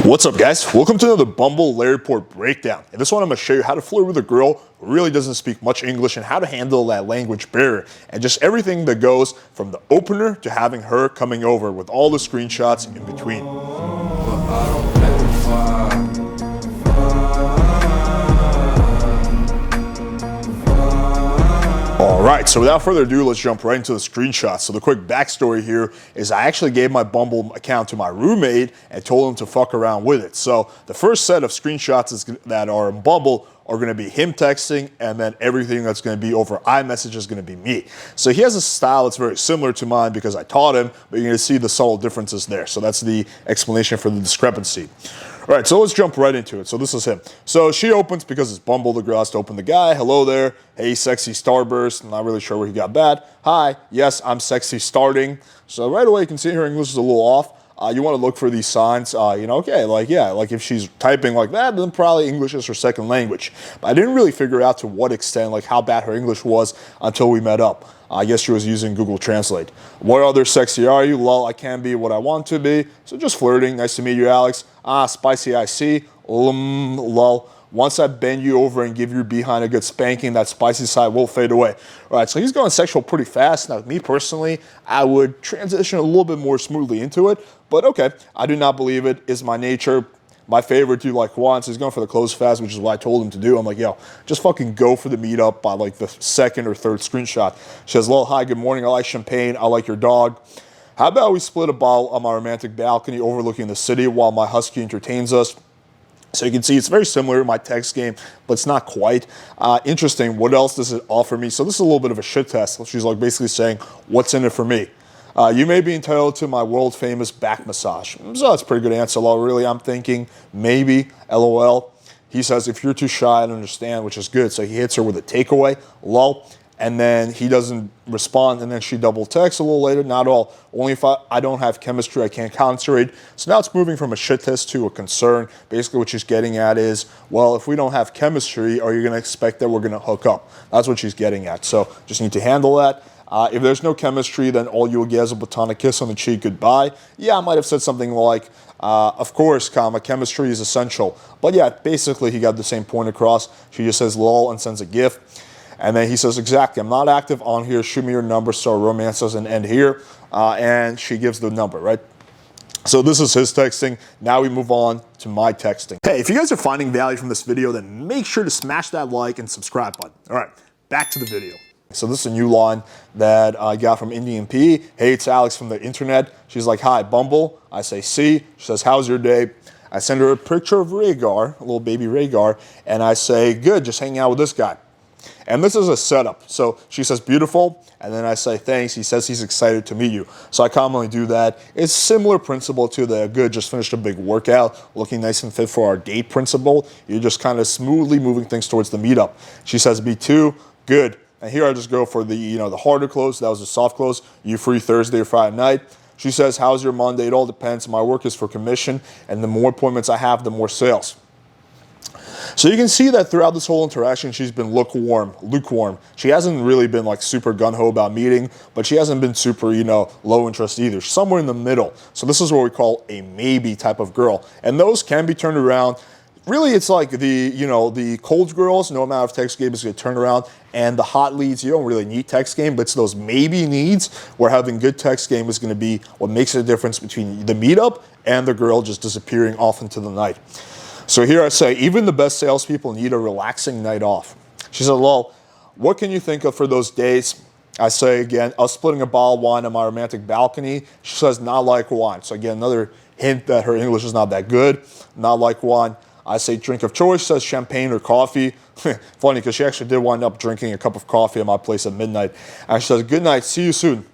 What's up, guys? Welcome to another Bumble Larry Report breakdown. In this one, I'm going to show you how to flirt with a girl who really doesn't speak much English and how to handle that language barrier and just everything that goes from the opener to having her coming over with all the screenshots in between. Alright, so without further ado, let's jump right into the screenshots. So the quick backstory here is I actually gave my Bumble account to my roommate and told him to fuck around with it. So the first set of screenshots that are in Bumble are going to be him texting, and then everything that's going to be over iMessage is going to be me. So he has a style that's very similar to mine because I taught him, but you're going to see the subtle differences there. So that's the explanation for the discrepancy. All right, so let's jump right into it. So this is him. So she opens because it's Bumble. The girl has to open the guy. Hello there. Hey, sexy starburst. I'm not really sure where he got bad. Hi. Yes, I'm sexy starting. So right away you can see her English is a little off. You want to look for these signs, okay, like if she's typing like that, then probably English is her second language. But I didn't really figure out to what extent, like how bad her English was until we met up. I guess she was using Google Translate. What other sexy are you? Lol, I can be what I want to be. So just flirting. Nice to meet you, Alex. Spicy I see. Lol. Once I bend you over and give your behind a good spanking, that spicy side will fade away. All right, so he's going sexual pretty fast. Now, me personally, I would transition a little bit more smoothly into it. But okay, I do not believe it is my nature. My favorite dude like Juan, so he's going for the close fast, which is what I told him to do. I'm like, yo, just fucking go for the meetup by like the second or third screenshot. She says, lol, hi, good morning. I like champagne. I like your dog. How about we split a bottle on my romantic balcony overlooking the city while my husky entertains us? So you can see it's very similar to my text game, but it's not quite. Interesting. What else does it offer me? So this is a little bit of a shit test. She's like basically saying, what's in it for me? You may be entitled to my world famous back massage. So that's a pretty good answer. Lol, really, I'm thinking maybe, LOL. He says, if you're too shy, I don't understand, which is good. So he hits her with a takeaway, lol. And then he doesn't respond, and then she double texts a little later. Not all. Only if I don't have chemistry, I can't concentrate. So now it's moving from a shit test to a concern. Basically what she's getting at is, well, if we don't have chemistry, are you going to expect that we're going to hook up? That's what she's getting at. So just need to handle that. If there's no chemistry, then all you'll get is a platonic kiss on the cheek, goodbye. Yeah, I might have said something like, of course, chemistry is essential. But yeah, basically he got the same point across. She just says lol and sends a GIF. And then he says, exactly, I'm not active on here. Shoot me your number so our romance doesn't end here. And she gives the number, right? So this is his texting. Now we move on to my texting. Hey, if you guys are finding value from this video, then make sure to smash that like and subscribe button. All right, back to the video. So this is a new line that I got from Indian P. Hey, it's Alex from the internet. She's like, hi, Bumble. I say, see. She says, how's your day? I send her a picture of Rhaegar, a little baby Rhaegar, and I say, good, just hanging out with this guy. And this is a setup. So she says, beautiful. And then I say, thanks. He says he's excited to meet you. So I commonly do that. It's similar principle to the good, just finished a big workout, looking nice and fit for our date principle. You're just kind of smoothly moving things towards the meetup. She says, me too. Good. And here I just go for the, the harder close. That was a soft close. You free Thursday or Friday night? She says, how's your Monday? It all depends. My work is for commission. And the more appointments I have, the more sales. So you can see that throughout this whole interaction, she's been lukewarm. She hasn't really been like super gung-ho about meeting, but she hasn't been super, low interest either. She's somewhere in the middle. So this is what we call a maybe type of girl. And those can be turned around. Really, it's like the cold girls, no amount of text game is going to turn around. And the hot leads, you don't really need text game, but it's those maybe needs where having good text game is going to be what makes a difference between the meetup and the girl just disappearing off into the night. So here I say, even the best salespeople need a relaxing night off. She said, lol, what can you think of for those days? I say again, us splitting a bottle of wine on my romantic balcony. She says, not like wine. So again, another hint that her English is not that good. Not like wine. I say drink of choice, says champagne or coffee. Funny, because she actually did wind up drinking a cup of coffee at my place at midnight. And she says, good night, see you soon.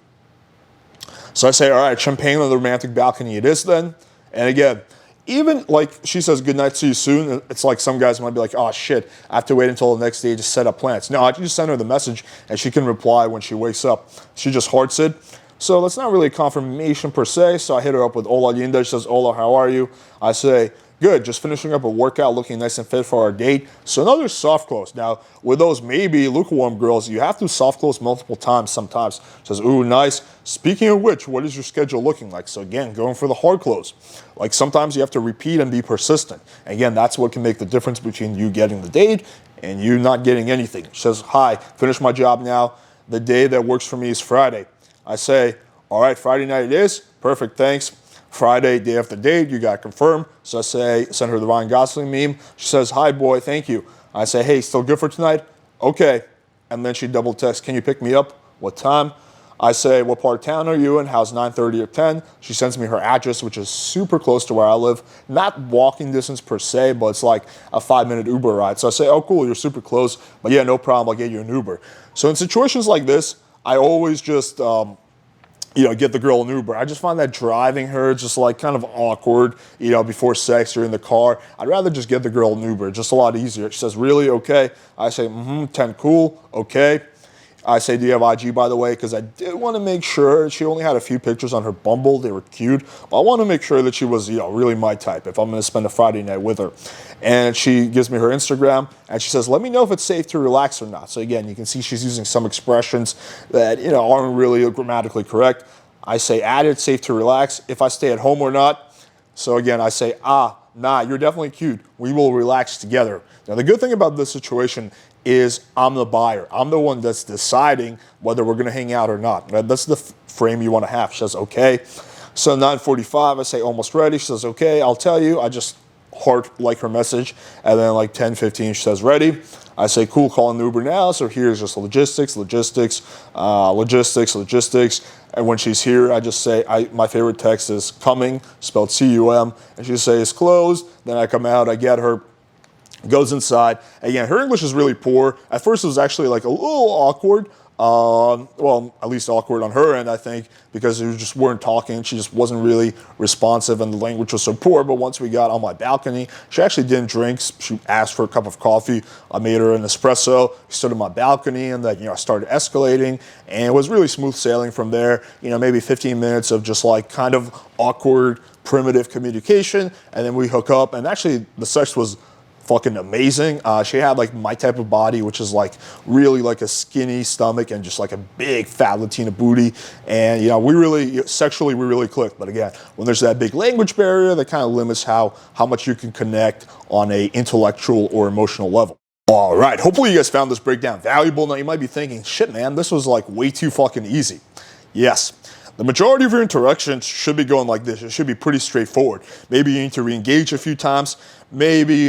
So I say, all right, champagne on the romantic balcony it is then. And again, even like she says, good night, see you soon. It's like some guys might be like, oh shit, I have to wait until the next day to set up plans. No, I can just send her the message and she can reply when she wakes up. She just hearts it. So that's not really a confirmation per se. So I hit her up with Hola Linda. She says, Hola, how are you? I say, good, just finishing up a workout, looking nice and fit for our date. So another soft close. Now, with those maybe lukewarm girls, you have to soft close multiple times sometimes. Says, ooh, nice. Speaking of which, what is your schedule looking like? So again, going for the hard close. Like sometimes you have to repeat and be persistent. Again, that's what can make the difference between you getting the date and you not getting anything. She says, hi, finished my job now. The day that works for me is Friday. I say, all right, Friday night it is. Perfect, thanks. Friday, day after date, you got confirmed. So I say, send her the Ryan Gosling meme. She says, hi, boy, thank you. I say, hey, still good for tonight? Okay. And then she double texts, can you pick me up? What time? I say, what part of town are you in? How's 9:30 or 10? She sends me her address, which is super close to where I live. Not walking distance per se, but it's like a 5-minute Uber ride. So I say, oh, cool, you're super close. But yeah, no problem, I'll get you an Uber. So in situations like this, I always just, get the girl an Uber. I just find that driving her just like kind of awkward, before sex or in the car. I'd rather just get the girl an Uber, just a lot easier. She says, really? Okay. I say, 10, cool, okay. I say, do you have IG, by the way? Because I did want to make sure. She only had a few pictures on her Bumble. They were cute. But I want to make sure that she was, really my type if I'm going to spend a Friday night with her. And she gives me her Instagram, and she says, let me know if it's safe to relax or not. So again, you can see she's using some expressions that, aren't really grammatically correct. I say, added, safe to relax, if I stay at home or not. So again, I say, nah, you're definitely cute. We will relax together. Now, the good thing about this situation is I'm the buyer. I'm the one that's deciding whether we're going to hang out or not. That's the frame you want to have. She says, okay. So 9:45, I say, almost ready. She says, okay, I'll tell you. I just heart like her message. And then like 10:15, she says, ready. I say, cool, calling the Uber now. So here's just logistics. And when she's here, I just say, my favorite text is coming, spelled C-U-M. And she says, closed. Then I come out, I get her. Goes inside. Again, her English is really poor. At first, it was actually like a little awkward. Well, at least awkward on her end, I think, because we just weren't talking. She just wasn't really responsive, and the language was so poor. But once we got on my balcony, she actually didn't drink. She asked for a cup of coffee. I made her an espresso. We stood on my balcony, and then I started escalating, and it was really smooth sailing from there. Maybe 15 minutes of just like kind of awkward, primitive communication, and then we hook up. And actually, the sex was fucking amazing. She had like my type of body, which is like really like a skinny stomach and just like a big fat Latina booty. And we really clicked. But again, when there's that big language barrier, that kind of limits how much you can connect on a intellectual or emotional level. All right, hopefully you guys found this breakdown valuable. Now you might be thinking, shit man, this was like way too fucking easy. Yes. The majority of your interactions should be going like this. It should be pretty straightforward. Maybe you need to re-engage a few times. Maybe,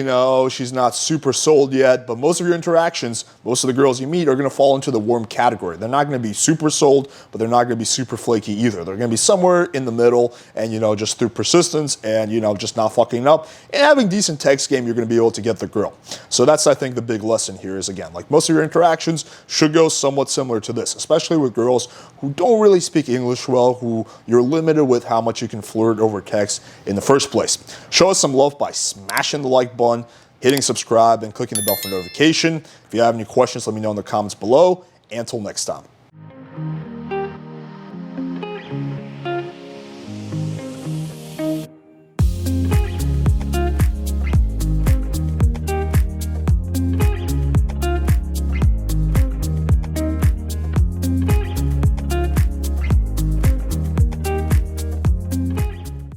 she's not super sold yet, but most of your interactions, most of the girls you meet are going to fall into the warm category. They're not going to be super sold, but they're not going to be super flaky either. They're going to be somewhere in the middle, and, just through persistence and, just not fucking up and having decent text game, you're going to be able to get the girl. So that's, I think, the big lesson here is, again, like most of your interactions should go somewhat similar to this, especially with girls who don't really speak English well, who you're limited with how much you can flirt over text in the first place. Show us some love by smashing the like button, hitting subscribe, and clicking the bell for notification. If you have any questions, let me know in the comments below. Until next time.